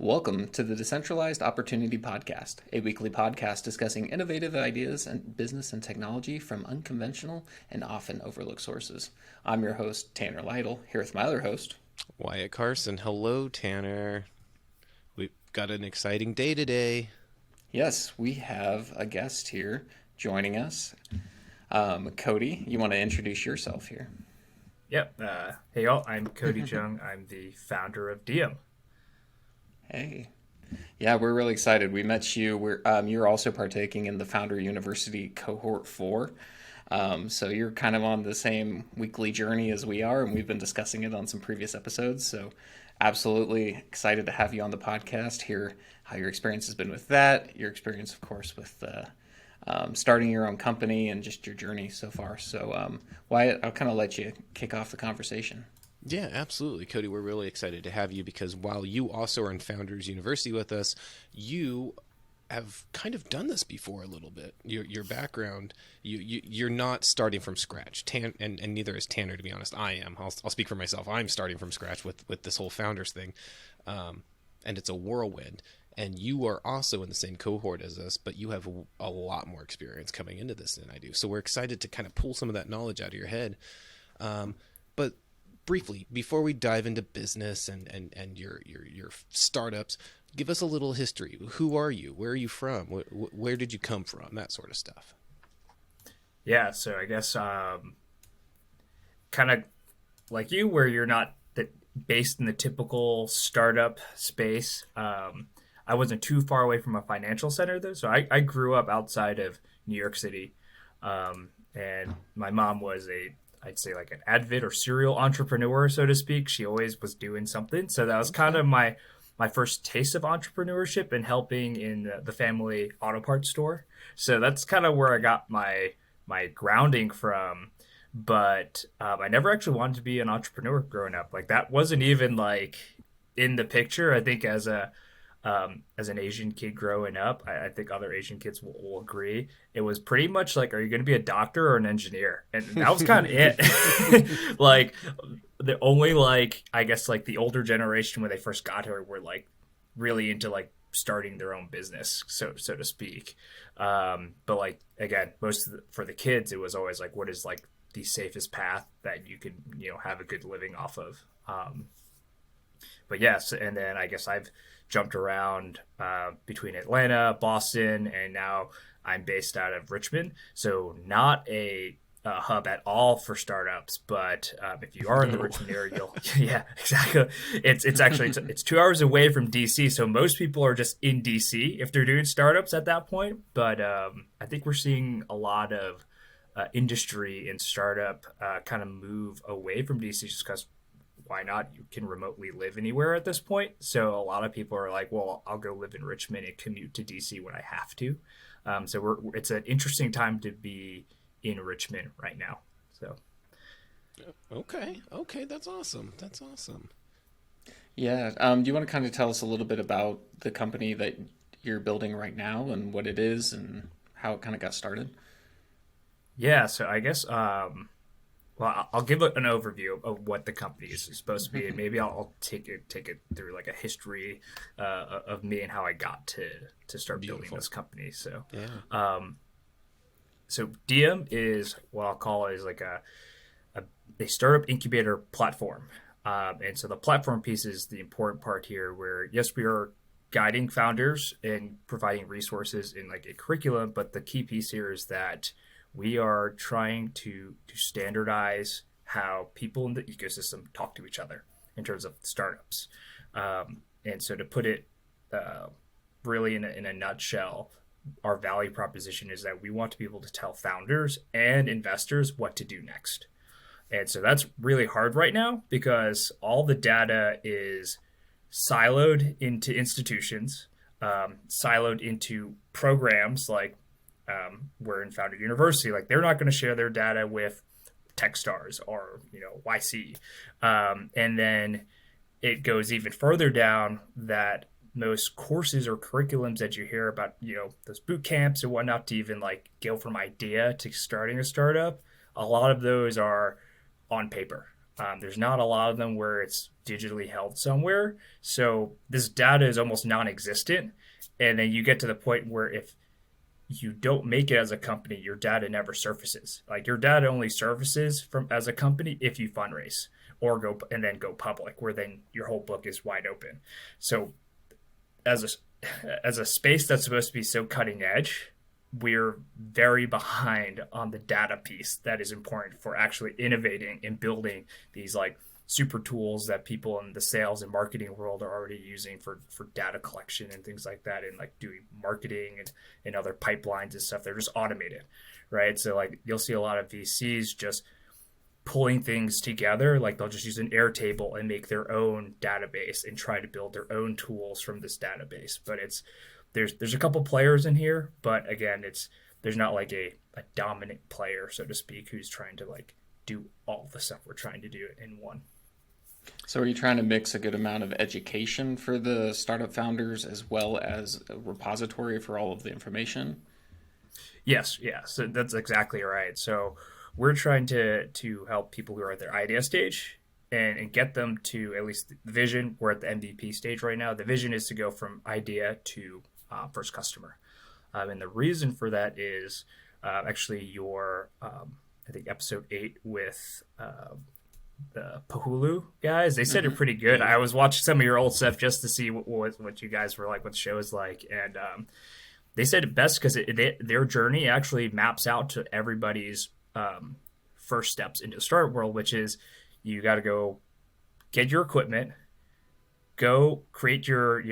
Welcome to the Decentralized Opportunity Podcast, a weekly podcast discussing innovative ideas and business and technology from unconventional and often overlooked sources. I'm your host, Tanner Lytle, here with my other host, Wyatt Carson. Hello, Tanner. We've got an exciting day today. Yes, we have a guest here joining us. Cody, you want to introduce yourself here? Yep. Hey, all. I'm Cody Jung. I'm the founder of Dium. Hey. Yeah, we're really excited. We met you. You're also partaking in the Founder University Cohort 4. So you're kind of on the same weekly journey as we are, and we've been discussing it on some previous episodes. So absolutely excited to have you on the podcast, hear how your experience has been with that, your experience, of course, with starting your own company and just your journey so far. So Wyatt, I'll kind of let you kick off the conversation. Yeah, absolutely, Cody. We're really excited to have you because while you also are in Founders University with us, you have kind of done this before a little bit. Your background, you're not starting from scratch. And neither is Tanner, to be honest. I am. I'll speak for myself. I'm starting from scratch with this whole Founders thing, and it's a whirlwind. And you are also in the same cohort as us, but you have a lot more experience coming into this than I do. So we're excited to kind of pull some of that knowledge out of your head. But briefly, before we dive into business and your startups, give us a little history. Who are you? Where are you from? Where did you come from? That sort of stuff. Yeah, so I guess kind of like you, where you're not based in the typical startup space. I wasn't too far away from a financial center, though. So I grew up outside of New York City. And my mom was I'd say like an avid or serial entrepreneur, so to speak. She always was doing something. So that was kind of my first taste of entrepreneurship and helping in the family auto parts store. So that's kind of where I got my grounding from. But I never actually wanted to be an entrepreneur growing up. Like that wasn't even like in the picture. I think as an Asian kid growing up, I think other Asian kids will agree. It was pretty much like, are you going to be a doctor or an engineer? And that was kind of it. Like the only I guess like the older generation when they first got here were like really into like starting their own business, so to speak. But like again, for the kids, it was always like, what is like the safest path that you could have a good living off of. But yes, and then I guess I've jumped around between Atlanta, Boston, and now I'm based out of Richmond. So not a hub at all for startups, but if you are in the Richmond area, yeah, exactly. It's actually it's 2 hours away from DC, so most people are just in DC if they're doing startups at that point. But I think we're seeing a lot of industry and startup kind of move away from DC just because why not? You can remotely live anywhere at this point. So a lot of people are like, well, I'll go live in Richmond and commute to DC when I have to. So it's an interesting time to be in Richmond right now. So. Okay. That's awesome. Yeah. Do you want to kind of tell us a little bit about the company that you're building right now and what it is and how it kind of got started? Yeah. So I guess, well, I'll give an overview of what the company is supposed to be, and maybe I'll take it through like a history of me and how I got to start building this company. So, yeah. So Dium is what I'll call is like a startup incubator platform, and so the platform piece is the important part here. Where yes, we are guiding founders and providing resources in like a curriculum, but the key piece here is that we are trying to standardize how people in the ecosystem talk to each other in terms of startups. And so to put it really in a nutshell, our value proposition is that we want to be able to tell founders and investors what to do next. And so that's really hard right now because all the data is siloed into institutions, siloed into programs like we're in Founder University, like they're not going to share their data with Techstars or YC, and then it goes even further down that most courses or curriculums that you hear about, those boot camps and whatnot to even like go from idea to starting a startup, a lot of those are on paper. There's not a lot of them where it's digitally held somewhere. So this data is almost non-existent. And then you get to the point where if you don't make it as a company, your data never surfaces. Like your data only surfaces from as a company if you fundraise or go and then go public, where then your whole book is wide open. So as a space that's supposed to be so cutting edge, we're very behind on the data piece that is important for actually innovating and building these like super tools that people in the sales and marketing world are already using for data collection and things like that, and like doing marketing and other pipelines and stuff. They're just automated, right? So like you'll see a lot of VCs just pulling things together. Like they'll just use an Airtable and make their own database and try to build their own tools from this database. But it's there's a couple players in here, but again, there's not like a dominant player, so to speak, who's trying to like do all the stuff we're trying to do in one. So are you trying to mix a good amount of education for the startup founders as well as a repository for all of the information? Yes, yeah. So that's exactly right. So we're trying to help people who are at their idea stage and get them to at least the vision. We're at the MVP stage right now. The vision is to go from idea to first customer. And the reason for that is actually your, I think, episode 8 with the Pahulu guys. They said it pretty good. I was watching some of your old stuff just to see what you guys were like, what the show is like. And they said it best because their journey actually maps out to everybody's first steps into the startup world, which is you got to go get your equipment, go create your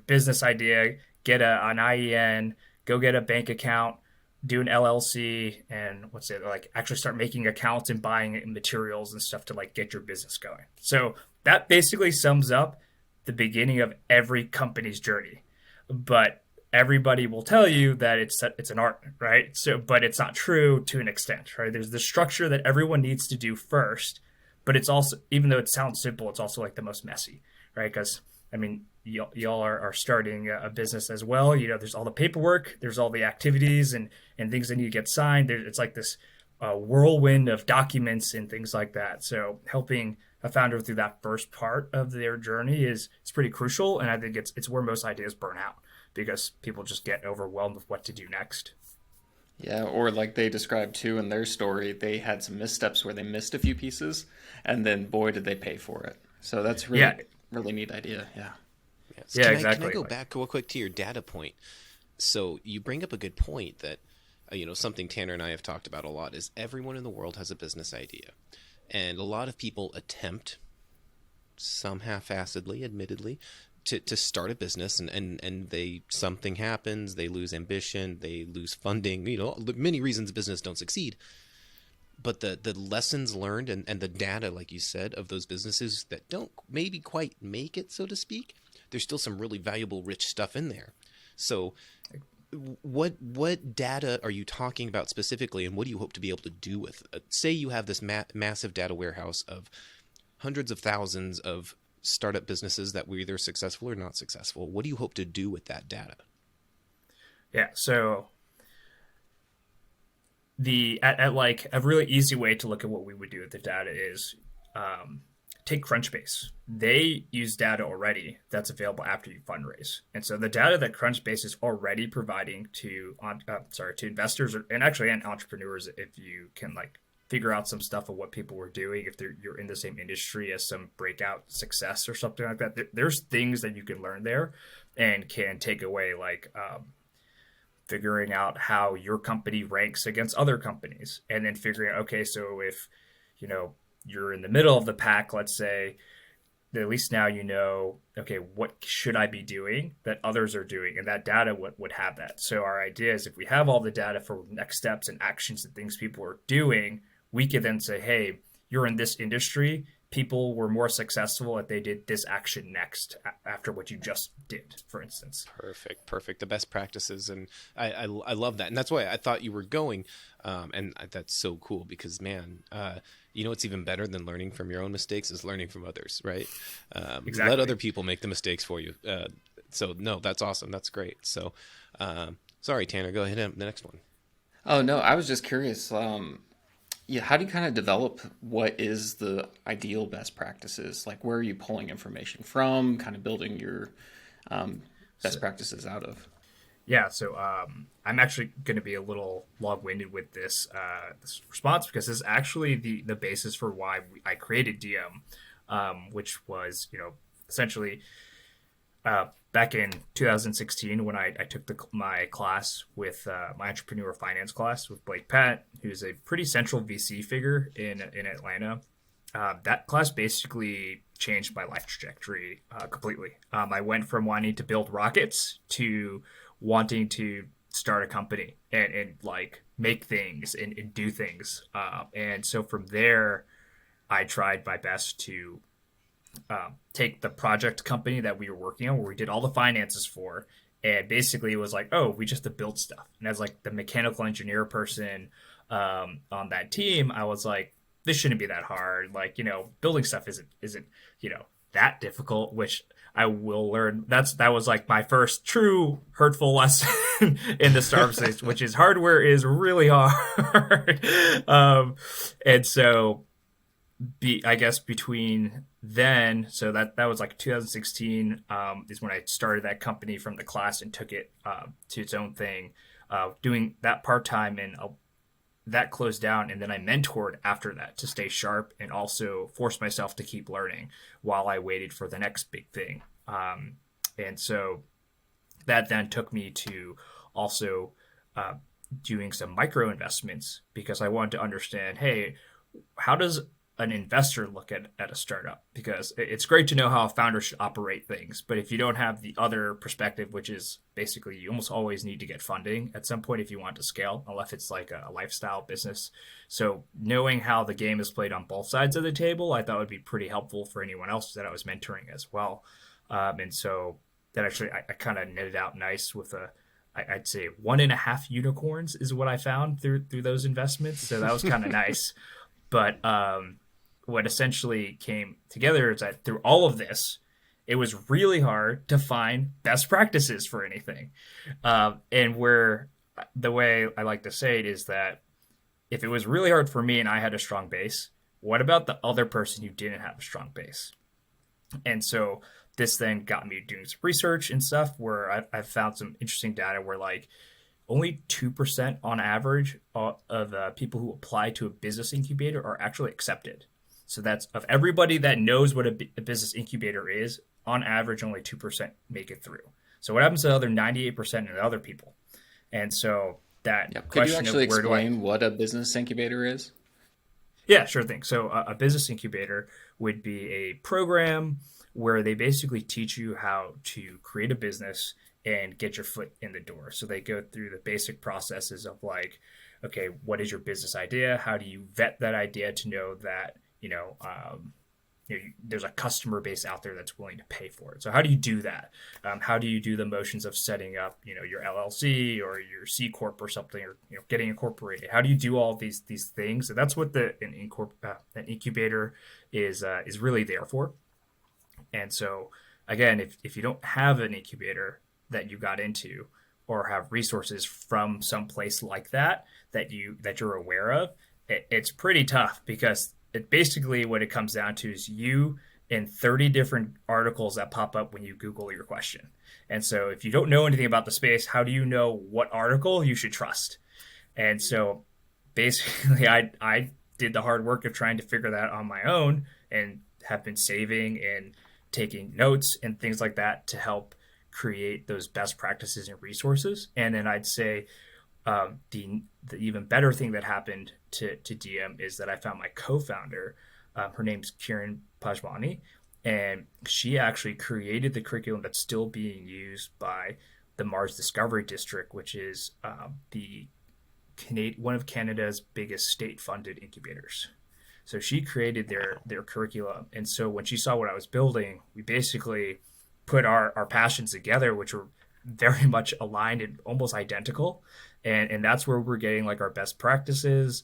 business idea, get an IEN, go get a bank account, do an LLC, and what's it like? Actually, start making accounts and buying materials and stuff to like get your business going. So that basically sums up the beginning of every company's journey. But everybody will tell you that it's an art, right? So, but it's not true to an extent, right? There's the structure that everyone needs to do first, but it's also, even though it sounds simple, it's also like the most messy, right? Because I mean, y'all are starting a business as well. You know, there's all the paperwork, there's all the activities and things that need to get signed. It's like this whirlwind of documents and things like that. So helping a founder through that first part of their journey is pretty crucial, and I think it's where most ideas burn out because people just get overwhelmed with what to do next. Yeah, or like they described too in their story, they had some missteps where they missed a few pieces, and then boy did they pay for it. So that's really really neat idea. Yeah. Yes. Yeah, Can I exactly. go back real quick to your data point? So you bring up a good point that, something Tanner and I have talked about a lot is everyone in the world has a business idea. And a lot of people attempt, some half-assedly, admittedly, to start a business and something happens, they lose ambition, they lose funding, many reasons business don't succeed. But the lessons learned and the data, like you said, of those businesses that don't maybe quite make it, so to speak, there's still some really valuable, rich stuff in there. So what data are you talking about specifically, and what do you hope to be able to do with it? Say you have this massive data warehouse of hundreds of thousands of startup businesses that were either successful or not successful. What do you hope to do with that data? Yeah, so at like a really easy way to look at what we would do with the data is take Crunchbase. They use data already that's available after you fundraise, and so the data that Crunchbase is already providing to investors and entrepreneurs, if you can like figure out some stuff of what people were doing, if you're in the same industry as some breakout success or something like that, there's things that you can learn there and can take away, like figuring out how your company ranks against other companies, and then figuring out, okay, so if you're in the middle of the pack, let's say, at least now okay, what should I be doing that others are doing, and that data would have that. So our idea is, if we have all the data for next steps and actions and things people are doing, we could then say, hey, you're in this industry, people were more successful if they did this action next after what you just did, for instance. Perfect. The best practices. And I love that. And that's why I thought you were going. And that's so cool because, man, what's even better than learning from your own mistakes is learning from others, right? Exactly. Let other people make the mistakes for you. So no, that's awesome. That's great. So, sorry, Tanner, go ahead. The next one. Oh no, I was just curious. Yeah, how do you kind of develop what is the ideal best practices? Like, where are you pulling information from? Kind of building your So, best practices out of. yeah, so I'm actually going to be a little long-winded with this response because this is actually the basis for why I created Dium, which was essentially back in 2016 when I took my class with my entrepreneur finance class with Blake Pat, who's a pretty central VC figure in Atlanta. That class basically changed my life trajectory completely. I went from wanting to build rockets to wanting to start a company and like make things and do things. And so from there, I tried my best to take the project company that we were working on, where we did all the finances for, and basically it was like, oh, we just have to build stuff. And as like the mechanical engineer person on that team, I was like, this shouldn't be that hard. Like building stuff isn't that difficult. Which I will learn. That was like my first true hurtful lesson in the startup space, which is hardware is really hard. And so I guess between then, so that was like 2016 is when I started that company from the class and took it to its own thing, doing that part time, and that closed down. And then I mentored after that to stay sharp and also force myself to keep learning while I waited for the next big thing. And so that then took me to also uh, doing some micro investments because I wanted to understand, hey, how does an investor look at a startup? Because it's great to know how a founder should operate things, but if you don't have the other perspective, which is basically you almost always need to get funding at some point if you want to scale, unless it's like a lifestyle business. So knowing how the game is played on both sides of the table, I thought would be pretty helpful for anyone else that I was mentoring as well. And so that actually I kind of netted out nice with I'd say 1.5 unicorns is what I found through those investments. So that was kind of nice. But what essentially came together is that through all of this, it was really hard to find best practices for anything. And where the way I like to say it is that if it was really hard for me and I had a strong base, what about the other person who didn't have a strong base? And so this then got me doing some research and stuff where I've found some interesting data where like only 2% on average of people who apply to a business incubator are actually accepted. So that's of everybody that knows what a business incubator is, on average, only 2% make it through. So what happens to the other 98% of the other people? And so that Yep. Could you question of actually where do I explain what a business incubator is? Yeah, sure thing. So a business incubator would be a program where they basically teach you how to create a business and get your foot in the door. So they go through the basic processes of like, okay, what is your business idea? How do you vet that idea to know that there's a customer base out there that's willing to pay for it. So how do you do that? How do you do the motions of setting up, your LLC or your C corp or something, or getting incorporated? How do you do all these things? And that's what an incubator is really there for. And so again, if you don't have an incubator that you got into or have resources from some place like that you're aware of, it's pretty tough because it basically what it comes down to is you and 30 different articles that pop up when you Google your question. And so if you don't know anything about the space, how do you know what article you should trust? And so basically I did the hard work of trying to figure that on my own and have been saving and taking notes and things like that to help create those best practices and resources. And then I'd say the even better thing that happened to DM is that I found my co-founder. Her name's Kiran Pajwani, and she actually created the curriculum that's still being used by the Mars Discovery District, which is one of Canada's biggest state-funded incubators. So she created their curriculum, and so when she saw what I was building, we basically put our passions together, which were very much aligned and almost identical, and that's where we're getting like our best practices,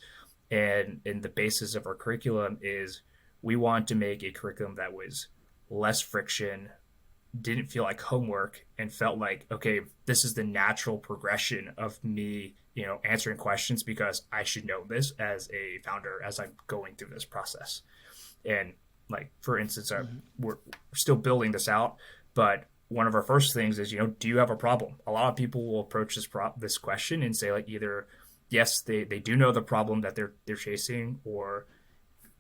and the basis of our curriculum is we want to make a curriculum that was less friction, didn't feel like homework and felt like, okay, this is the natural progression of me, answering questions because I should know this as a founder as I'm going through this process. And like, for instance, we're still building this out, but one of our first things is, do you have a problem? A lot of people will approach this question and say like either yes, they do know the problem that they're chasing, or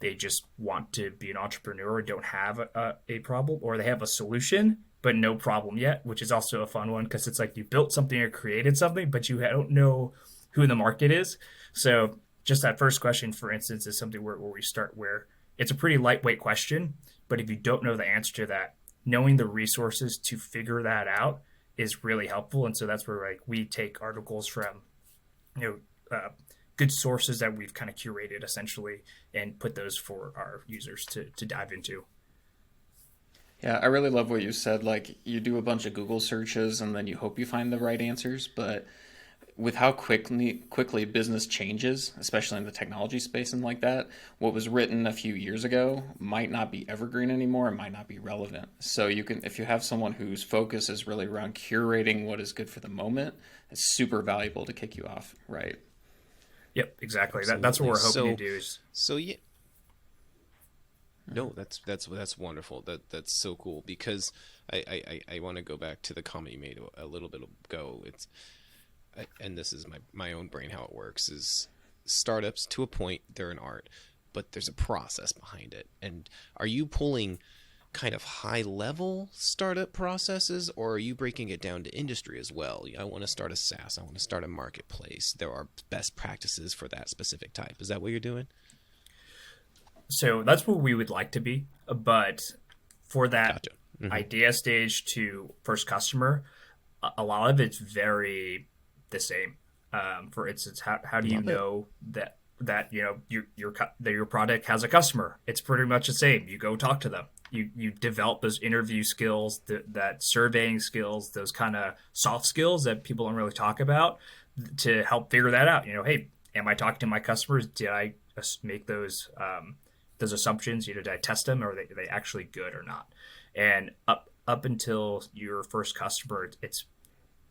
they just want to be an entrepreneur and don't have a problem, or they have a solution but no problem yet, which is also a fun one because it's like you built something or created something, but you don't know who the market is. So just that first question, for instance, is something where we start where it's a pretty lightweight question, but if you don't know the answer to that, knowing the resources to figure that out is really helpful. And so that's where like we take articles from, good sources that we've kind of curated essentially and put those for our users to dive into. Yeah, I really love what you said. Like, you do a bunch of Google searches and then you hope you find the right answers. But with how quickly business changes, especially in the technology space and like that, what was written a few years ago might not be evergreen anymore and might not be relevant. So you can, if you have someone whose focus is really around curating what is good for the moment, it's super valuable to kick you off, right? Yep, exactly. That's what Absolutely. we're hoping So, to do is so yeah, no, that's wonderful. That's so cool because I want to go back to the comment you made a little bit ago. And this is my own brain how it works is startups to a point they're an art, but there's a process behind it. And are you pulling kind of high level startup processes, or are you breaking it down to industry as well? I want to start a SaaS, I want to start a marketplace. There are best practices for that specific type. Is that what you're doing? so that's where we would like to be, but for that Gotcha. Hmm. idea stage to first customer, a lot of it's very the same. For instance, how do you Love it. know that that your product has a customer? It's pretty much the same. You go talk to them. You develop those interview skills, that surveying skills, those kind of soft skills that people don't really talk about to help figure that out. Hey, am I talking to my customers? Did I make those assumptions? Did I test them, or are they actually good or not? And up until your first customer, it's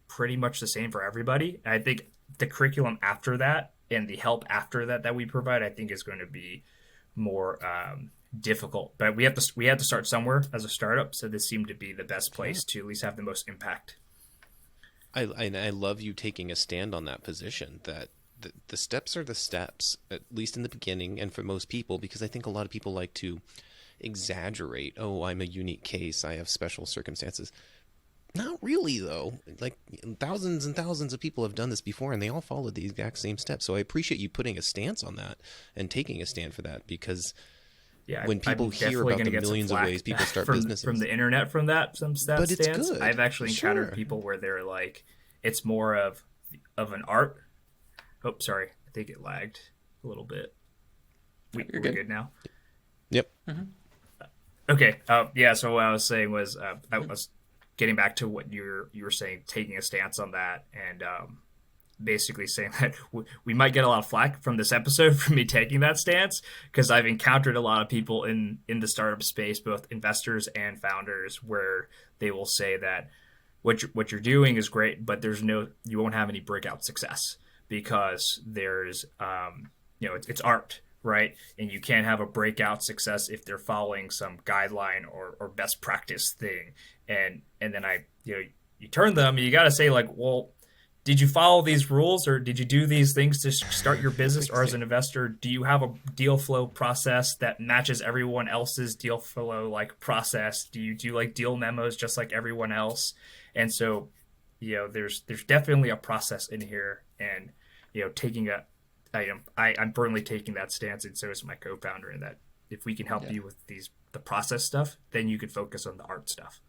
pretty much the same for everybody. I think the curriculum after that and the help after that we provide, I think, is going to be more difficult. But we have to start somewhere as a startup. So this seemed to be the best Yeah. place to at least have the most impact. I love you taking a stand on that position that the steps are the steps, at least in the beginning, and for most people, because I think a lot of people like to exaggerate. Oh, I'm a unique case. I have special circumstances. Not really, though. Like thousands and thousands of people have done this before, and they all followed the exact same steps. So I appreciate you putting a stance on that and taking a stand for that, because Yeah, when I'm people hear definitely about going to the get some millions of flack ways people start from businesses, the internet from that that but it's stance. good. I've actually encountered Sure. people where they're like, it's more of an art. Oh, sorry, I think it lagged a little bit. You're We're good. good now. Yep. Okay. Yeah. So what I was saying was, I was getting back to what you were saying, taking a stance on that, and basically saying that we might get a lot of flack from this episode for me taking that stance because I've encountered a lot of people in the startup space, both investors and founders, where they will say that what you're doing is great, but you won't have any breakout success because there's it's art, right? And you can't have a breakout success if they're following some guideline or best practice thing. And then you turn them, and you got to say like, well, did you follow these rules, or did you do these things to start your business? Or as an investor, do you have a deal flow process that matches everyone else's deal flow like process? Do you do like deal memos just like everyone else? And so, there's definitely a process in here, and taking I'm firmly taking that stance, and so is my co-founder. In that, if we can help Yeah. you with the process stuff, then you could focus on the art stuff.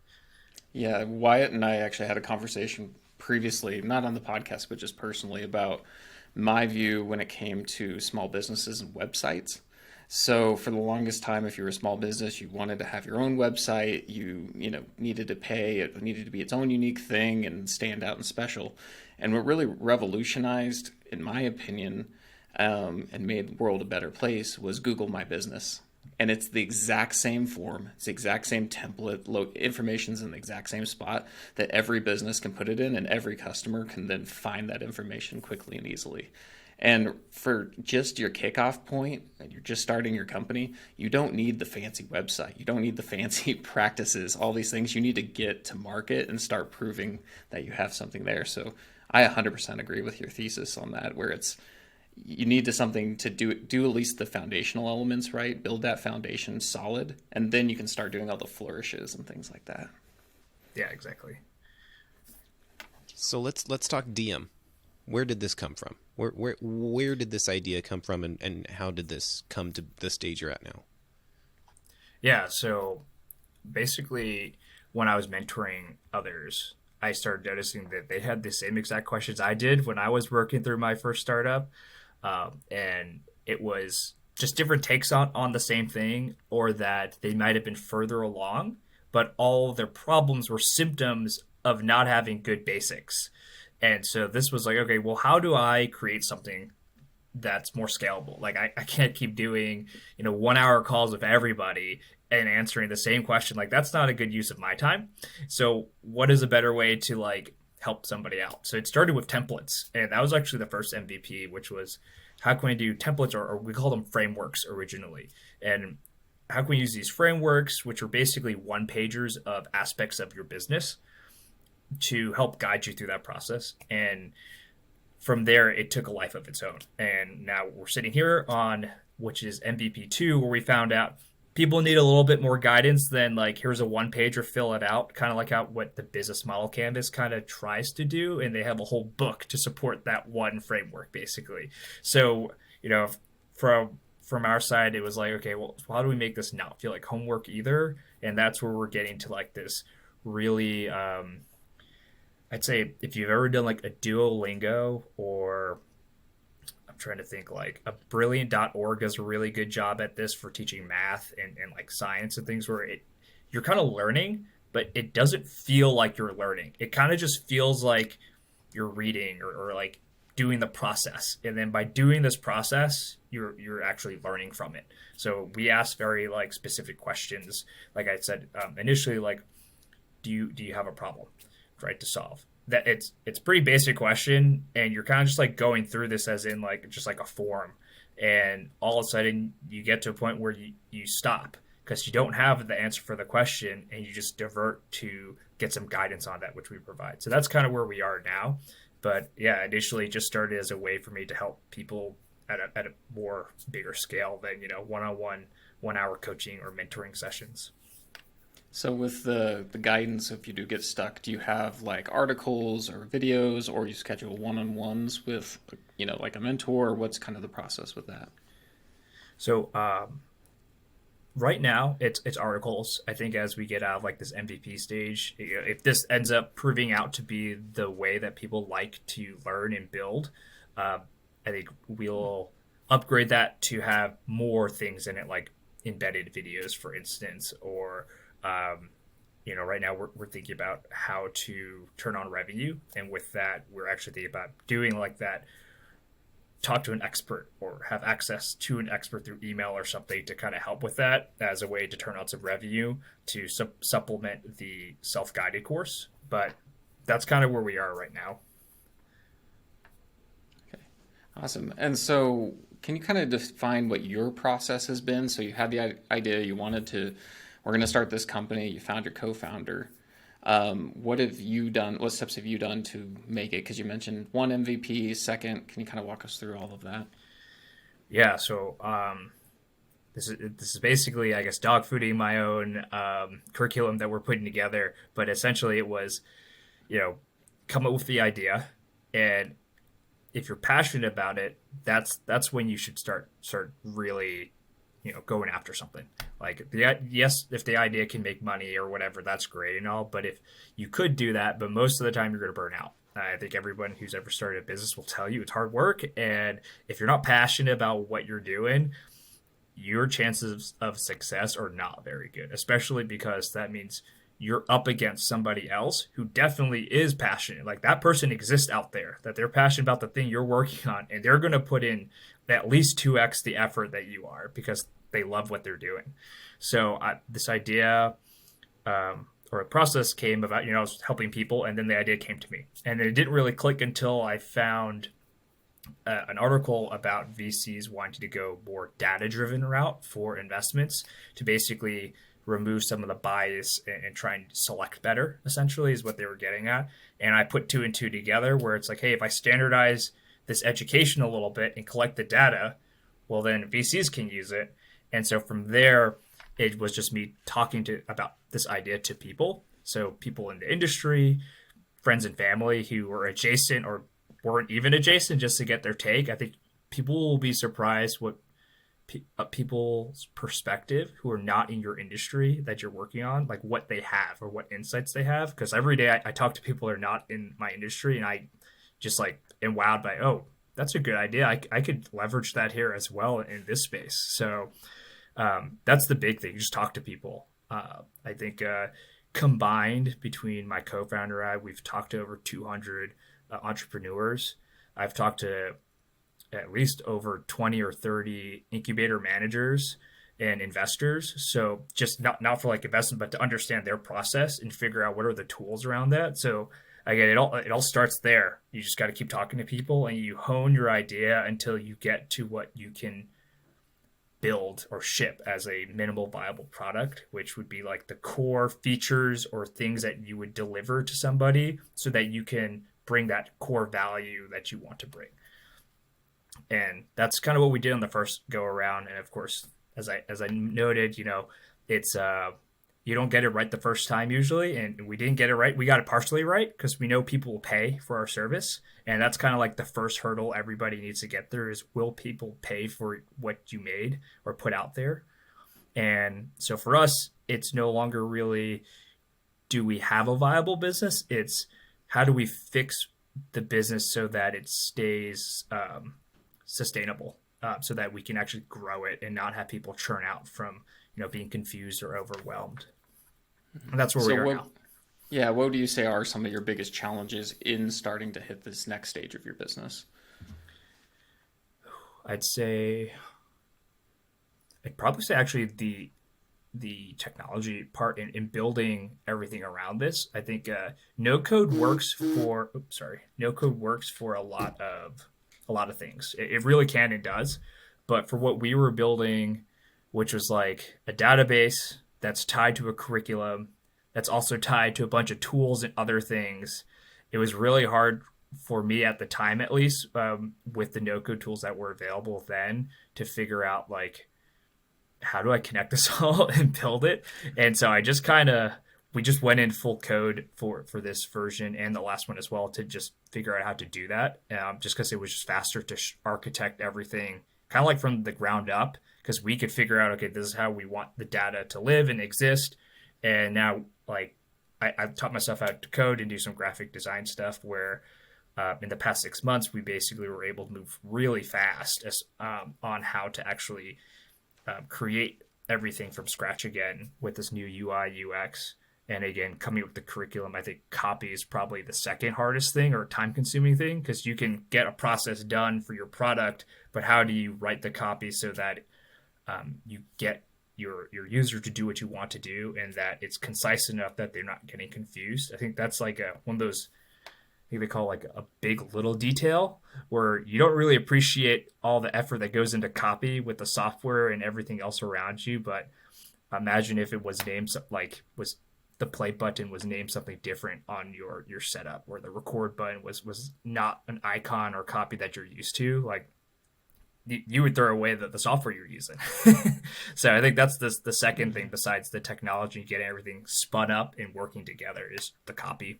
Yeah, Wyatt and I actually had a conversation previously, not on the podcast, but just personally, about my view when it came to small businesses and websites. So for the longest time, if you were a small business, you wanted to have your own website, you needed to pay, it needed to be its own unique thing and stand out and special. And what really revolutionized, in my opinion, and made the world a better place was Google My Business. and it's the exact same form, it's the exact same template, information's in the exact same spot that every business can put it in, and every customer can then find that information quickly and easily. And for just your kickoff point, and you're just starting your company, you don't need the fancy website. You don't need the fancy practices, all these things. You need to get to market and start proving that you have something there. So I 100% agree with your thesis on that, where it's you need to something to do at least the foundational elements right, build that foundation solid, and then you can start doing all the flourishes and things like that. Yeah, exactly. So let's talk Dium. Where did this come from? Where did this idea come from, and how did this come to the stage you're at now? Yeah, so basically, when I was mentoring others, I started noticing that they had the same exact questions I did when I was working through my first startup. And it was just different takes on the same thing, or that they might have been further along, but all of their problems were symptoms of not having good basics. And so this was like, okay, well, how do I create something that's more scalable? Like I can't keep doing, 1 hour calls with everybody and answering the same question. Like that's not a good use of my time. So what is a better way to like help somebody out? So it started with templates, and that was actually the first MVP, which was how can we do templates, or we call them frameworks originally. And how can we use these frameworks, which are basically one pagers of aspects of your business, to help guide you through that process. And from there, it took a life of its own. And now we're sitting here on, which is MVP2, where we found out people need a little bit more guidance than like, here's a one pager, fill it out, kind of like how what the business model canvas kind of tries to do. And they have a whole book to support that one framework, basically. So, from our side, it was like, okay, well, how do we make this not feel like homework either? And that's where we're getting to like this really, I'd say if you've ever done like a Duolingo, or I'm trying to think, like a brilliant.org does a really good job at this for teaching math and like science and things, where you're kind of learning, but it doesn't feel like you're learning. It kind of just feels like you're reading, or like doing the process. And then by doing this process, you're actually learning from it. So we ask very like specific questions. Like I said, initially, like, do you have a problem? Right, to solve that. It's pretty basic question, and you're kind of just like going through this as in like just like a form, and all of a sudden you get to a point where you stop because you don't have the answer for the question, and you just divert to get some guidance on that, which we provide. So that's kind of where we are now. But yeah, initially it just started as a way for me to help people at a more bigger scale than one-on-one 1 hour coaching or mentoring sessions. So with the guidance, if you do get stuck, do you have like articles or videos, or you schedule one-on-ones with, like a mentor, or what's kind of the process with that? So right now it's articles. I think as we get out of like this MVP stage, if this ends up proving out to be the way that people like to learn and build, I think we'll upgrade that to have more things in it, like embedded videos, for instance, or right now we're thinking about how to turn on revenue. And with that, we're actually thinking about doing like that, talk to an expert or have access to an expert through email or something to kind of help with that as a way to turn on some revenue to supplement the self-guided course. But that's kind of where we are right now. Okay, awesome. And so can you kind of define what your process has been? So you had the idea, you wanted to, we're going to start this company, you found your co-founder. What have you done? What steps have you done to make it? Because you mentioned one MVP, second. Can you kind of walk us through all of that? Yeah, so this is basically, I guess, dog fooding my own curriculum that we're putting together. But essentially, it was, come up with the idea, and if you're passionate about it, that's when you should start really, going after something. Like yes, if the idea can make money or whatever, that's great and all. But if you could do that, but most of the time you're going to burn out. I think everyone who's ever started a business will tell you it's hard work, and if you're not passionate about what you're doing, your chances of success are not very good. Especially because that means you're up against somebody else who definitely is passionate. Like that person exists out there, that they're passionate about the thing you're working on, and they're going to put in at least 2x the effort that you are, because they love what they're doing. So this idea or a process came about, I was helping people, and then the idea came to me. And then it didn't really click until I found an article about VCs wanting to go more data driven route for investments to basically remove some of the bias and try and select better, essentially, is what they were getting at. And I put two and two together where it's like, hey, if I standardize this education a little bit and collect the data, well, then VCs can use it. And so from there, it was just me talking about this idea to people. So people in the industry, friends and family who were adjacent or weren't even adjacent, just to get their take. I think people will be surprised what people's perspective who are not in your industry that you're working on, like what they have or what insights they have. Because every day I talk to people who are not in my industry, and I just like am wowed by, oh, that's a good idea. I could leverage that here as well in this space. So that's the big thing. Just talk to people. I think combined between my co-founder and I, we've talked to over 200 entrepreneurs. I've talked to at least over 20 or 30 incubator managers and investors. So just not for like investment, but to understand their process and figure out what are the tools around that. So again, it all starts there. You just got to keep talking to people, and you hone your idea until you get to what you can build or ship as a minimal viable product, which would be like the core features or things that you would deliver to somebody so that you can bring that core value that you want to bring. And that's kind of what we did on the first go around. And of course, as I noted, it's you don't get it right the first time usually, and we didn't get it right. We got it partially right because we know people will pay for our service, and that's kind of like the first hurdle everybody needs to get through is, will people pay for what you made or put out there? And so for us, it's no longer really, do we have a viable business? It's how do we fix the business so that it stays sustainable, so that we can actually grow it and not have people churn out from being confused or overwhelmed. And that's where we are now. Yeah, what do you say are some of your biggest challenges in starting to hit this next stage of your business? I'd probably say actually the technology part in building everything around this. I think no code works for a lot of things. It really can and does, but for what we were building, which was like a database that's tied to a curriculum, that's also tied to a bunch of tools and other things. It was really hard for me at the time, at least, with the no-code tools that were available then, to figure out like, how do I connect this all and build it? And so we just went in full code for this version and the last one as well to just figure out how to do that. Just because it was just faster to architect everything kind of like from the ground up, because we could figure out, okay, this is how we want the data to live and exist. And now, like, I've taught myself how to code and do some graphic design stuff where in the past 6 months, we basically were able to move really fast on how to actually create everything from scratch again with this new UI, UX. And again, coming up with the curriculum, I think copy is probably the second hardest thing or time consuming thing, because you can get a process done for your product, but how do you write the copy so that you get your user to do what you want to do and that it's concise enough that they're not getting confused? I think that's like one of those, I think they call like a big little detail, where you don't really appreciate all the effort that goes into copy with the software and everything else around you. But imagine if it was named was the play button was named something different on your setup, or the record button was not an icon or copy that you're used to. Like, you would throw away the software you're using. So I think that's the second thing besides the technology, getting everything spun up and working together, is the copy.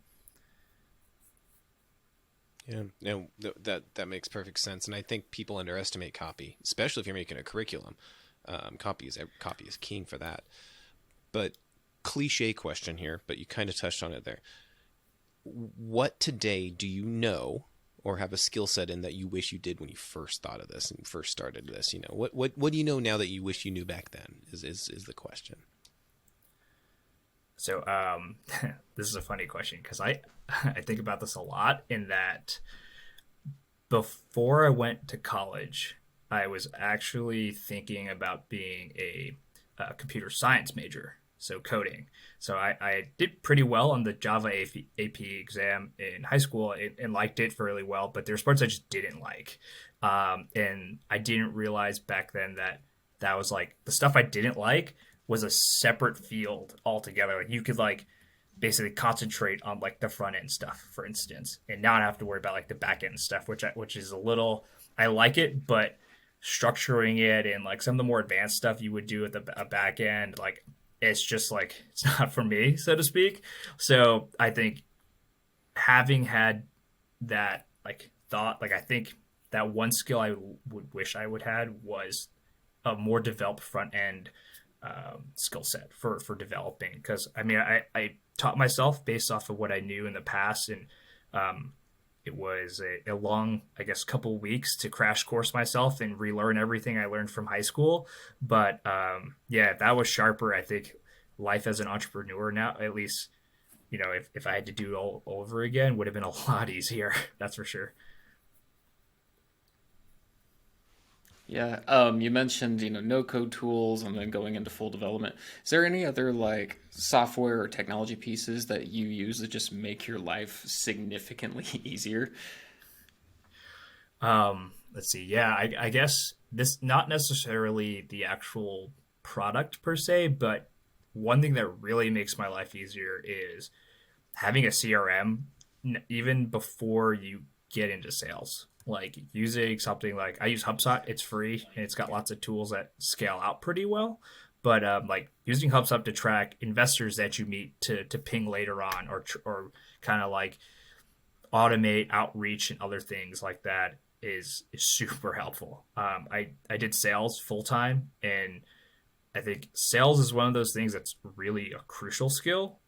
Yeah, no, that makes perfect sense, and I think people underestimate copy, especially if you're making a curriculum. Copy is king for that. But cliche question here, but you kind of touched on it there. What today do you know or have a skill set in that you wish you did when you first thought of this and first started this? What do you know now that you wish you knew back then is the question. So this is a funny question, because I think about this a lot, in that before I went to college, I was actually thinking about being a computer science major, so coding. So I did pretty well on the Java AP exam in high school and liked it fairly well, but there's parts I just didn't like. And I didn't realize back then that that was like the stuff I didn't like was a separate field altogether. Like you could like basically concentrate on like the front end stuff, for instance, and not have to worry about like the back end stuff, which is a little I like it, but structuring it and like some of the more advanced stuff you would do at the back end, like it's just like it's not for me, so to speak. So I think having had that like thought, like I think that one skill I would wish I would had was a more developed front end skill set for developing. Because I mean, I taught myself based off of what I knew in the past, and um, it was a long, I guess, couple weeks to crash course myself and relearn everything I learned from high school. But yeah, if that was sharper, I think life as an entrepreneur now, at least, if I had to do it all over again, would have been a lot easier. That's for sure. Yeah, you mentioned, no code tools and then going into full development. Is there any other like software or technology pieces that you use that just make your life significantly easier? Let's see. Yeah, I guess this not necessarily the actual product per se, but one thing that really makes my life easier is having a CRM even before you get into sales. Like using something like I use HubSpot, it's free and it's got lots of tools that scale out pretty well. But like using HubSpot to track investors that you meet to ping later on, or kind of like automate outreach and other things like that is super helpful. I did sales full time, and I think sales is one of those things that's really a crucial skill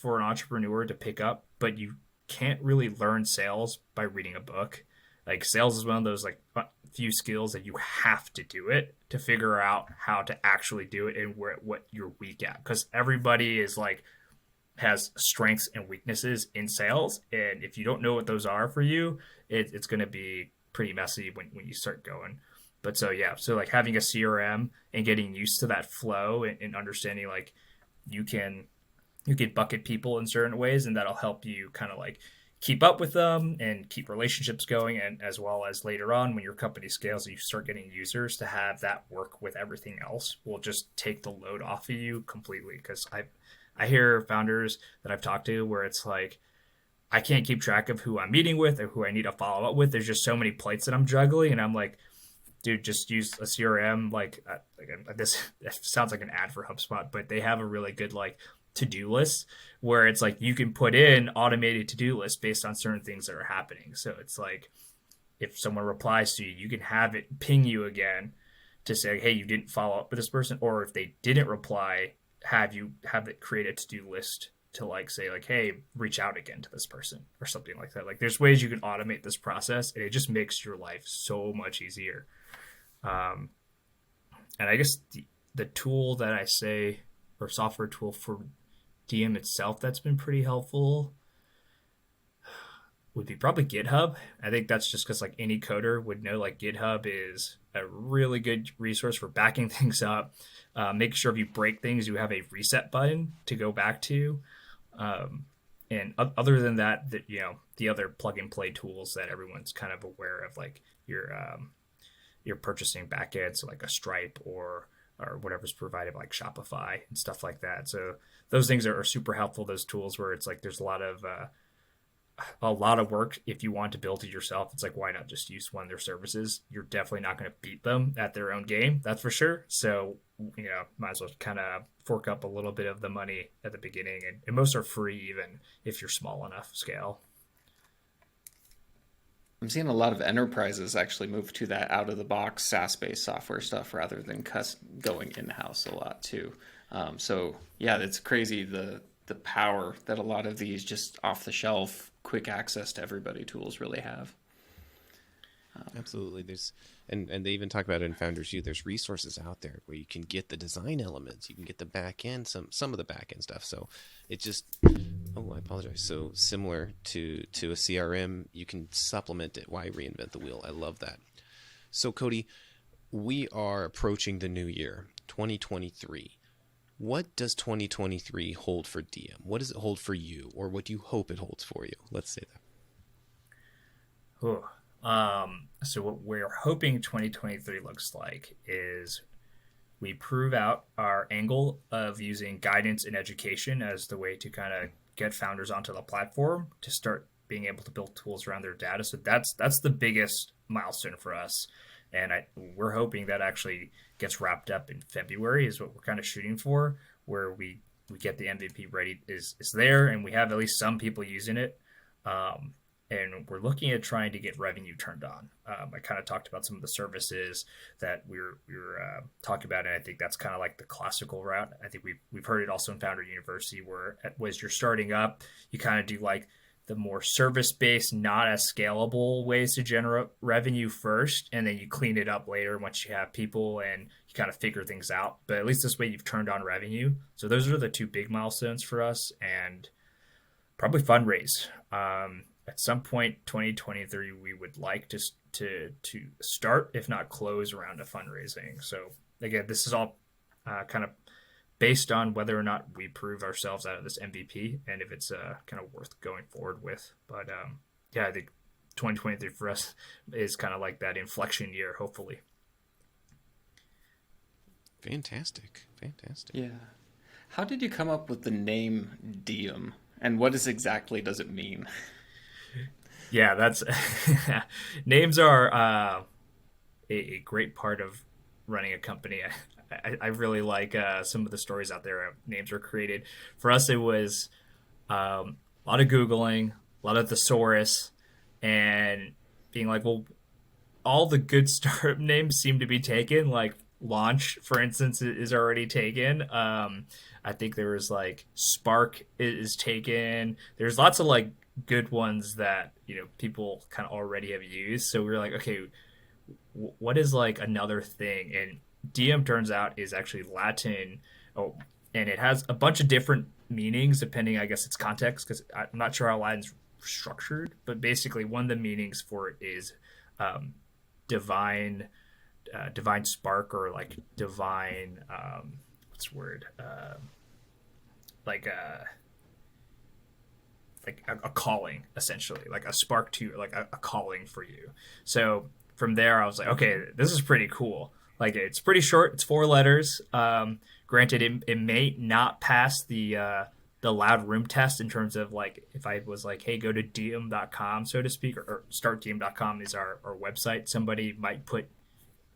for an entrepreneur to pick up, but you can't really learn sales by reading a book. Like sales is one of those like few skills that you have to do it to figure out how to actually do it and where what you're weak at, because everybody is like has strengths and weaknesses in sales, and if you don't know what those are for you, it's going to be pretty messy when you start going. But so yeah, so like having a CRM and getting used to that flow and understanding like you can you can bucket people in certain ways, and that'll help you kind of like keep up with them and keep relationships going, and as well as later on when your company scales and you start getting users, to have that work with everything else will just take the load off of you completely. Because I hear founders that I've talked to where it's like I can't keep track of who I'm meeting with or who I need to follow up with. There's just so many plates that I'm juggling, and I'm like, dude, just use a CRM. This sounds like an ad for HubSpot, but they have a really good like to-do list where it's like you can put in automated to-do lists based on certain things that are happening. So it's like if someone replies to you, you can have it ping you again to say, hey, you didn't follow up with this person, or if they didn't reply, have it create a to-do list to like say like, hey, reach out again to this person or something like that. Like there's ways you can automate this process, and it just makes your life so much easier. um, and I guess the tool that I say, or software tool for Dium itself that's been pretty helpful, would be probably GitHub. I think that's just because like any coder would know like GitHub is a really good resource for backing things up. Making sure if you break things, you have a reset button to go back to. Um, and other than that, the other plug and play tools that everyone's kind of aware of, like your purchasing backend, so like a Stripe or whatever's provided like Shopify and stuff like that. So those things are super helpful. Those tools where it's like there's a lot of work if you want to build it yourself. It's like why not just use one of their services? You're definitely not going to beat them at their own game, that's for sure. So might as well kind of fork up a little bit of the money at the beginning, and most are free even if you're small enough scale. I'm seeing a lot of enterprises actually move to that out of the box SaaS based software stuff rather than going in house a lot too. So yeah, it's crazy the power that a lot of these just off the shelf, quick access to everybody tools really have. Absolutely. And they even talk about it in Founders U. There's resources out there where you can get the design elements, you can get the back end, some of the back end stuff. So it just, oh, I apologize. So similar to a CRM, you can supplement it. Why reinvent the wheel? I love that. So Cody, we are approaching the new year, 2023. What does 2023 hold for Dium? What does it hold for you, or what do you hope it holds for you? Let's say that. Ooh. So what we're hoping 2023 looks like is we prove out our angle of using guidance and education as the way to kind of get founders onto the platform to start being able to build tools around their data. So that's the biggest milestone for us, and we're hoping that actually gets wrapped up in February is what we're kind of shooting for, where we get the MVP ready is there, and we have at least some people using it. Um, and we're looking at trying to get revenue turned on. I kind of talked about some of the services that we were talking about, and I think that's kind of like the classical route. I think we've heard it also in Founder University, where as you're starting up, you kind of do like the more service based, not as scalable ways to generate revenue first, and then you clean it up later once you have people and you kind of figure things out. But at least this way, you've turned on revenue. So those are the two big milestones for us, and probably fundraise. At some point, 2023, we would like to start, if not close, around a fundraising. So again, this is all kind of based on whether or not we prove ourselves out of this MVP and if it's kind of worth going forward with. But yeah, I think 2023 for us is kind of like that inflection year, hopefully. Fantastic. Fantastic. Yeah. How did you come up with the name Dium? And what exactly does it mean? Yeah, that's names are a great part of running a company. I really like some of the stories out there. Names are created. For us, it was a lot of Googling, a lot of thesaurus, and being like, well, all the good startup names seem to be taken. Like Launch, for instance, is already taken. I think there was like Spark is taken. There's lots of like good ones that people kind of already have used. So we were like, okay, what is like another thing? And Dium turns out is actually Latin. Oh, and it has a bunch of different meanings depending, I guess, its context. Because I'm not sure how Latin's structured, but basically one of the meanings for it is divine, divine spark, or like divine. What's the word? Like a like a calling, essentially, like a spark to like a calling for you. So from there I was like, okay, this is pretty cool. Like it's pretty short, it's 4 letters. Granted, it may not pass the loud room test in terms of like if I was like, hey, go to dium.com, so to speak, or startdium.com is our website, somebody might put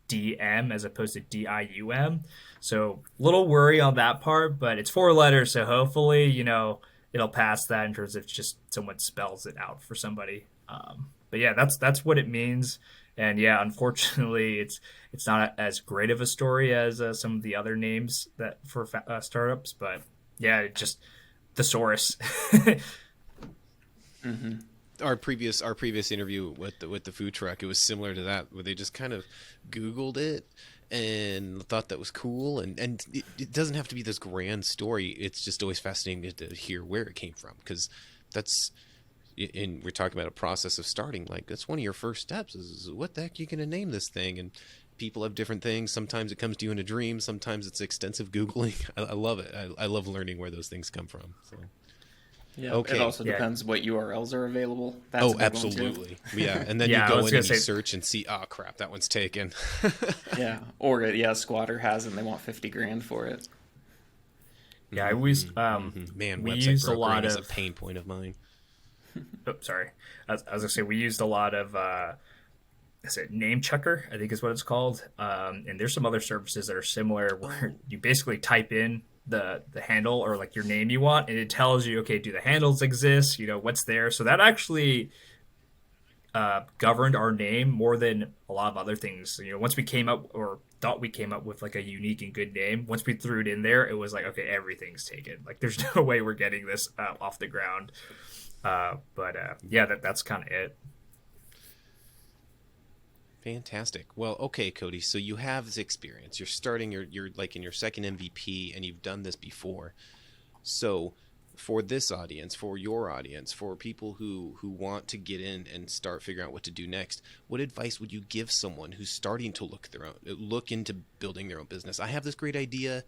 DM as opposed to DIUM. So little worry on that part, but it's 4 letters, so hopefully, it'll pass that in terms of just someone spells it out for somebody. But yeah, that's what it means. And yeah, unfortunately, it's not as great of a story as some of the other names that for startups. But yeah, it just thesaurus. Mm-hmm. Our previous interview with the food truck, it was similar to that, where they just kind of Googled it and thought that was cool, and it doesn't have to be this grand story. It's just always fascinating to hear where it came from, because that's, and we're talking about a process of starting, like that's one of your first steps is what the heck are you going to name this thing. And people have different things. Sometimes it comes to you in a dream, sometimes it's extensive Googling. I love it. I love learning where those things come from. So Yeah. okay. It also Yeah. depends what URLs are available. That's a Oh, big one, too. absolutely. Yeah, and then Yeah, I you go was in gonna and you say- search and see, oh crap, that one's taken. Yeah. Or yeah, Squatter has it and they want 50 grand for it. Yeah, I always Man, we website used a brokering lot is of a pain point of mine. Oh, sorry. I was gonna say we used a lot of is it Name Checker, I think is what it's called. And there's some other services that are similar where you basically type in the handle or like your name you want, and it tells you, okay, do the handles exist? What's there? So that actually governed our name more than a lot of other things. Once we came up or thought we came up with like a unique and good name, once we threw it in there, it was like, okay, everything's taken. Like there's no way we're getting this off the ground. But yeah, that's kind of it. Fantastic. Well, okay, Cody. So you have this experience. You're starting. You're like in your second MVP, and you've done this before. So for this audience, for your audience, for people who want to get in and start figuring out what to do next, what advice would you give someone who's starting to look into building their own business? I have this great idea.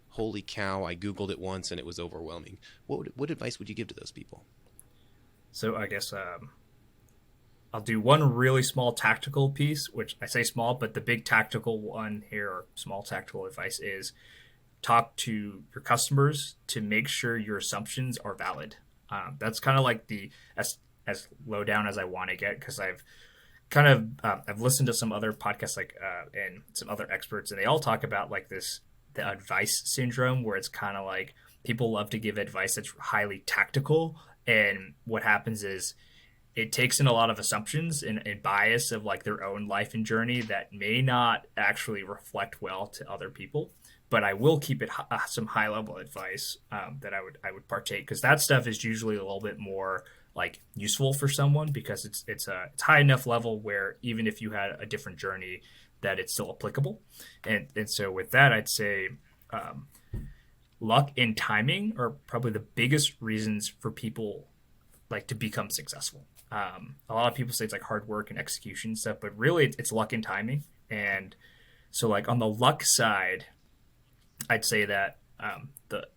Holy cow, I Googled it once and it was overwhelming. What advice would you give to those people? So I guess I'll do one really small tactical piece, which I say small, but the big tactical one here, or small tactical advice, is talk to your customers to make sure your assumptions are valid. That's kind of like the as low down as I want to get, because I've listened to some other podcasts and some other experts, and they all talk about like the advice syndrome, where it's kind of like people love to give advice that's highly tactical, and what happens is it takes in a lot of assumptions and bias of like their own life and journey that may not actually reflect well to other people. But I will keep it some high level advice that I would partake, because that stuff is usually a little bit more like useful for someone, because it's high enough level where even if you had a different journey, that it's still applicable. And so with that, I'd say luck and timing are probably the biggest reasons for people like to become successful. A lot of people say it's like hard work and execution stuff, but really it's luck and timing. And so like on the luck side, I'd say that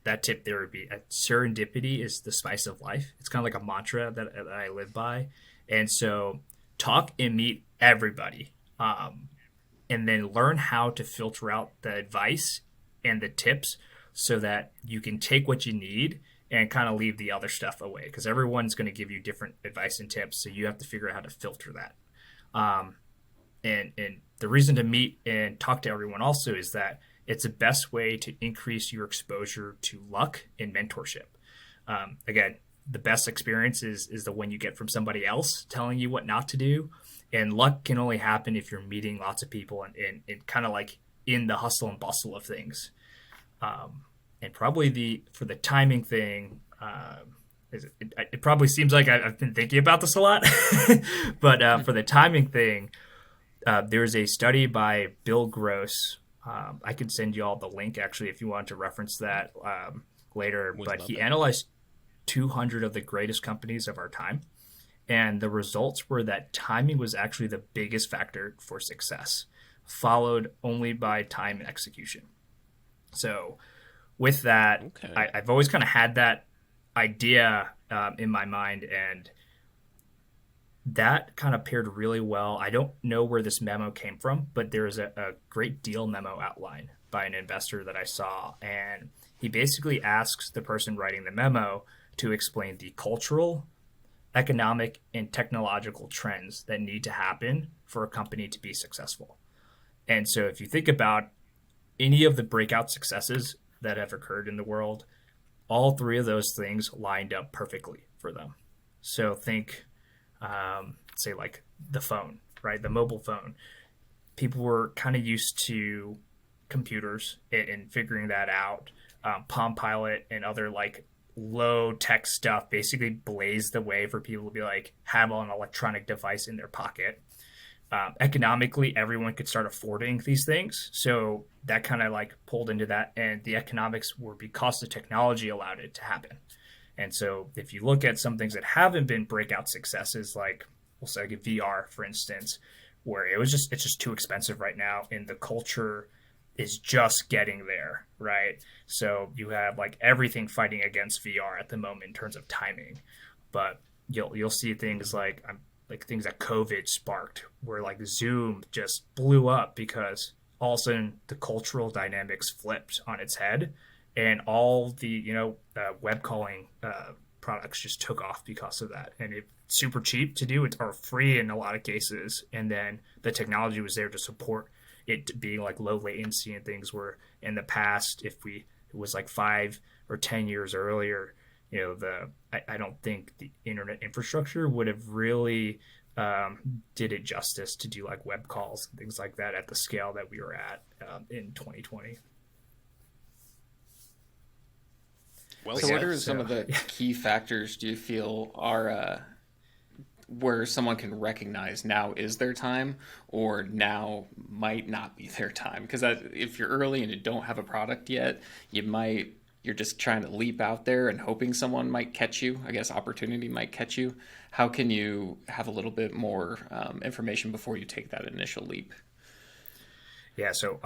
that tip there would be serendipity is the spice of life. It's kind of like a mantra that I live by. And so talk and meet everybody, and then learn how to filter out the advice and the tips so that you can take what you need and kind of leave the other stuff away, because everyone's going to give you different advice and tips. So you have to figure out how to filter that. And the reason to meet and talk to everyone also is that it's the best way to increase your exposure to luck and mentorship. Again, the best experience is the one you get from somebody else telling you what not to do. And luck can only happen if you're meeting lots of people and kind of like in the hustle and bustle of things. And probably for the timing thing, it probably seems like I've been thinking about this a lot. But for the timing thing, there's a study by Bill Gross. I could send you all the link, actually, if you want to reference that later. But he analyzed 200 of the greatest companies of our time. And the results were that timing was actually the biggest factor for success, followed only by time and execution. So with that, okay. I've always kind of had that idea in my mind, and that kind of paired really well. I don't know where this memo came from, but there's a great deal memo outline by an investor that I saw. And he basically asks the person writing the memo to explain the cultural, economic, and technological trends that need to happen for a company to be successful. And so if you think about any of the breakout successes that have occurred in the world, all three of those things lined up perfectly for them. So think, say like the phone, right? The mobile phone. People were kind of used to computers and figuring that out. Palm Pilot and other like low tech stuff basically blazed the way for people to be like, have an electronic device in their pocket. Economically, everyone could start affording these things. So that kind of like pulled into that. And the economics were because the technology allowed it to happen. And so if you look at some things that haven't been breakout successes, like we'll say like VR, for instance, where it's just too expensive right now, and the culture is just getting there, right? So you have like everything fighting against VR at the moment in terms of timing. But you'll see things like things that COVID sparked, where like Zoom just blew up because all of a sudden the cultural dynamics flipped on its head, and all the web calling products just took off because of that. And it's super cheap to do, or free in a lot of cases. And then the technology was there to support it being like low latency and things, where in the past, it was like 5 or 10 years earlier, I don't think the internet infrastructure would have really did it justice to do like web calls and things like that at the scale that we were at in 2020. Well, so what are some of the key factors do you feel are where someone can recognize now is their time, or now might not be their time? Because if you're early and you don't have a product yet, you might you're just trying to leap out there and hoping someone might catch you. I guess opportunity might catch you. How can you have a little bit more information before you take that initial leap? Yeah, so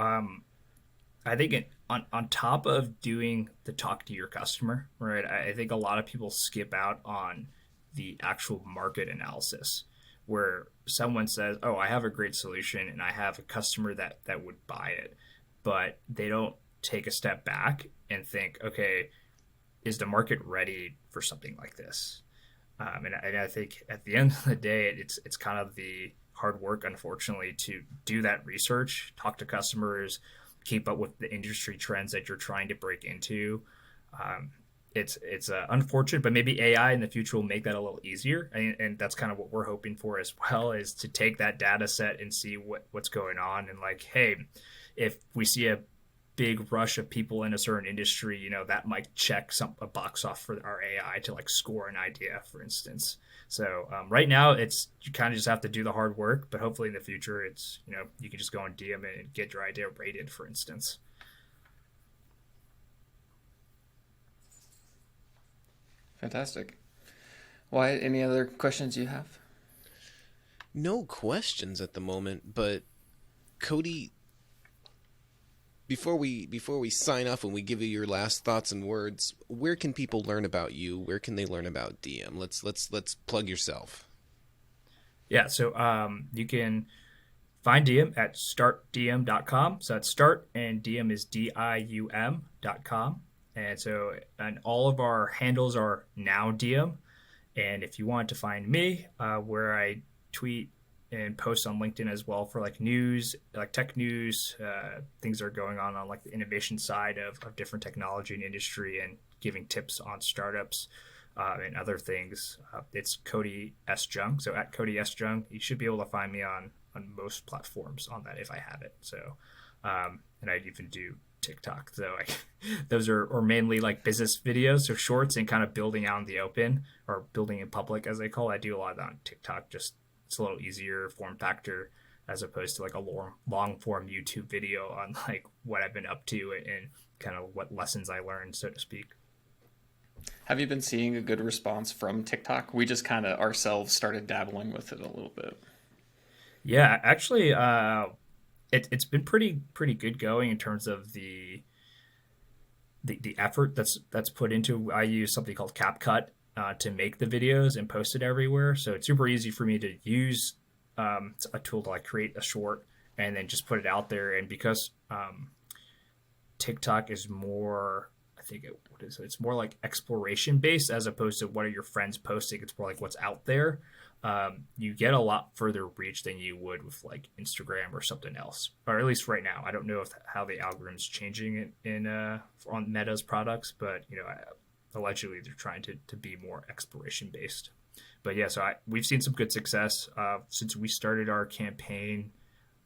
I think on top of doing the talk to your customer, right? I think a lot of people skip out on the actual market analysis, where someone says, "Oh, I have a great solution and I have a customer that would buy it," but they don't take a step back and think, "Okay, is the market ready for something like this?" And I think at the end of the day, it's kind of the hard work, unfortunately, to do that research, talk to customers, keep up with the industry trends that you're trying to break into. Um, it's unfortunate, but maybe AI in the future will make that a little easier, and that's kind of what we're hoping for as well, is to take that data set and see what's going on, and like, hey, if we see a big rush of people in a certain industry, that might check a box off for our AI to like score an idea, for instance. So right now, it's you kind of just have to do the hard work, but hopefully in the future, it's you can just go on Dium and get your idea rated, for instance. Fantastic. Wyatt, any other questions you have? No questions at the moment, but Cody, before we sign off and we give you your last thoughts and words, where can people learn about you? Where can they learn about DM? Let's plug yourself. Yeah, so you can find Dium at startdm.com. So that's start, and Dium is dium.com. And all of our handles are now Dium. And if you want to find me, where I tweet and post on LinkedIn as well for like news, like tech news, things that are going on like the innovation side of different technology and industry, and giving tips on startups and other things. It's Cody S. Jung. So at Cody S. Jung, you should be able to find me on most platforms on that if I have it. So, and I even do TikTok. So those are mainly like business videos, so shorts and kind of building out in the open, or building in public, as they call it. I do a lot of that on TikTok. Just it's a little easier form factor as opposed to like a long form YouTube video on like what I've been up to and kind of what lessons I learned, so to speak. Have you been seeing a good response from TikTok? We just kind of ourselves started dabbling with it a little bit. Yeah, actually, it's been pretty good going in terms of the effort that's put into. I use something called CapCut to make the videos and post it everywhere. So it's super easy for me to use a tool to like create a short and then just put it out there. And because TikTok is more, I think what is it? It's more like exploration based as opposed to what are your friends posting. It's more like what's out there. You get a lot further reach than you would with like Instagram or something else, or at least right now. I don't know how the algorithm's changing in on Meta's products, but allegedly they're trying to be more exploration based. But yeah, so we've seen some good success since we started our campaign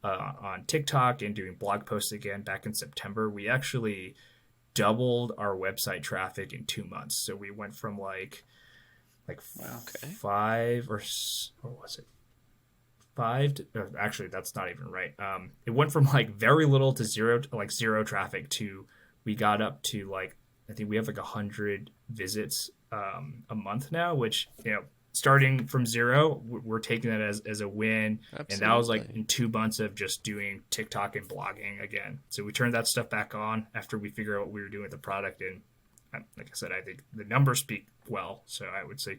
on TikTok and doing blog posts again back in September. We actually doubled our website traffic in 2 months. So we went from like Wow, okay. five or what was it? Five to, actually, that's not even right. It went from like very little to zero, to like zero traffic, to we got up to like, I think we have like 100 visits a month now, which starting from zero, we're taking that as a win. Absolutely. And that was like in 2 months of just doing TikTok and blogging again. So we turned that stuff back on after we figured out what we were doing with the product. And like I said, I think the numbers speak well. So I would say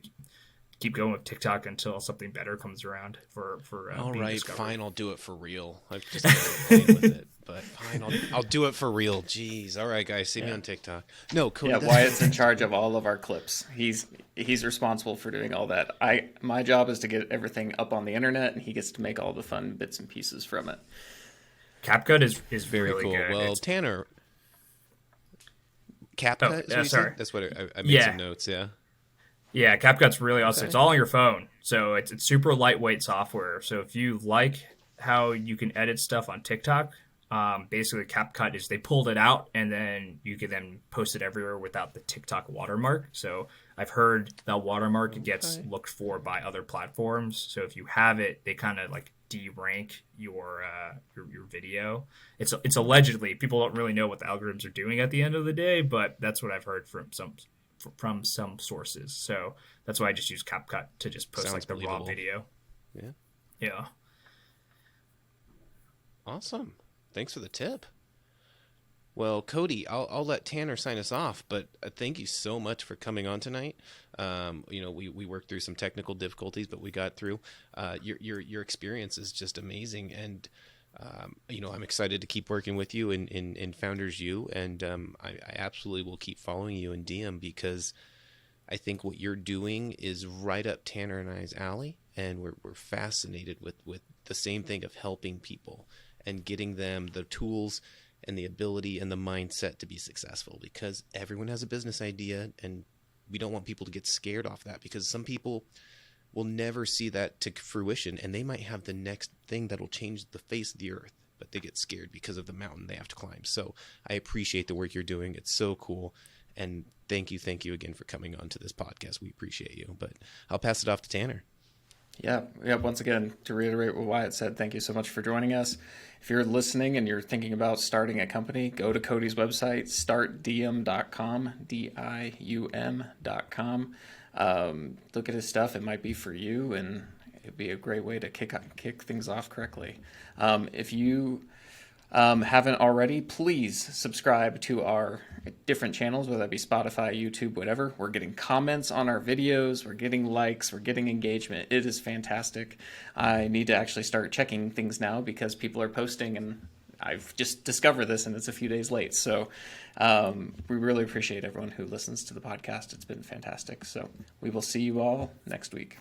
keep going with TikTok until something better comes around for All being right, discovered. fine, I'll do it for real. I've just been playing with it, but fine, I'll do it for real. Jeez, all right, guys, see me on TikTok. No, Cody, Yeah, Wyatt's in charge of all of our clips. He's responsible for doing all that. My job is to get everything up on the internet, and he gets to make all the fun bits and pieces from it. CapCut is very really cool. good. Well, Tanner, CapCut. Is what you sorry. said? That's what I made some notes. Yeah. Yeah, CapCut's really awesome. Okay. It's all on your phone, so it's super lightweight software. So if you like how you can edit stuff on TikTok, basically CapCut is they pulled it out and then you can then post it everywhere without the TikTok watermark. So I've heard that watermark gets looked for by other platforms. So if you have it, they kind of like de-rank your video. It's allegedly, people don't really know what the algorithms are doing at the end of the day, but that's what I've heard from some sources. So that's why I just use CapCut to just post Sounds like the raw believable. video. Yeah. Yeah. Awesome. Thanks for the tip. Well, Cody, I'll let Tanner sign us off, but thank you so much for coming on tonight. We worked through some technical difficulties, but we got through. Your experience is just amazing, and I'm excited to keep working with you in Founders U, and I absolutely will keep following you in Dium, because I think what you're doing is right up Tanner and I's alley, and we're fascinated with the same thing of helping people and getting them the tools and the ability and the mindset to be successful, because everyone has a business idea, and we don't want people to get scared off that, because some people will never see that to fruition, and they might have the next thing that'll change the face of the earth, but they get scared because of the mountain they have to climb. So I appreciate the work you're doing. It's so cool. And thank you again for coming on to this podcast. We appreciate you. But I'll pass it off to Tanner. Yeah. Once again, to reiterate what Wyatt said, thank you so much for joining us. If you're listening and you're thinking about starting a company, go to Cody's website, startdium.com, dium.com. Look at his stuff. It might be for you, and it'd be a great way to kick things off correctly. If you haven't already, please subscribe to our different channels, whether that be Spotify, YouTube, whatever. We're getting comments on our videos. We're getting likes. We're getting engagement. It is fantastic. I need to actually start checking things now because people are posting, and I've just discovered this, and it's a few days late. So we really appreciate everyone who listens to the podcast. It's been fantastic. So we will see you all next week.